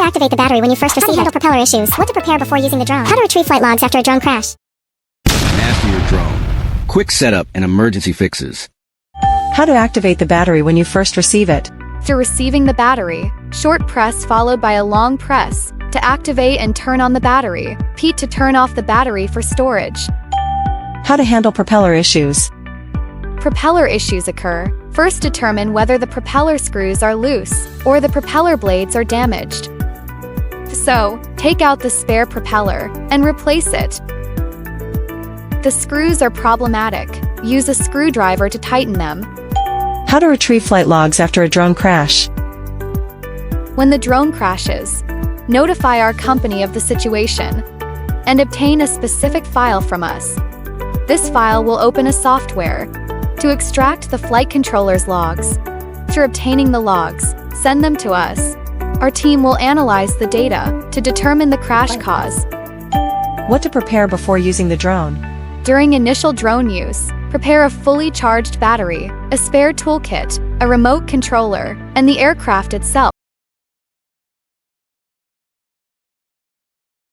activate the battery when you first receive it? How to handle propeller issues? What to prepare before using the drone? How to retrieve flight logs after a drone crash? Master your drone. Quick setup and emergency fixes. How to activate the battery when you first receive it? After receiving the battery, short press followed by a long press to activate and turn on the battery. Repeat to turn off the battery for storage. How to handle propeller issues? Propeller issues occur. First, determine whether the propeller screws are loose or the propeller blades are damaged. So, take out the spare propeller and replace it. The screws are problematic. Use a screwdriver to tighten them. How to retrieve flight logs after a drone crash? When the drone crashes, notify our company of the situation and obtain a specific file from us. This file will open a software to extract the flight controller's logs. After obtaining the logs, send them to us. Our team will analyze the data to determine the crash cause. What to prepare before using the drone? During initial drone use, prepare a fully charged battery, a spare toolkit, a remote controller, and the aircraft itself.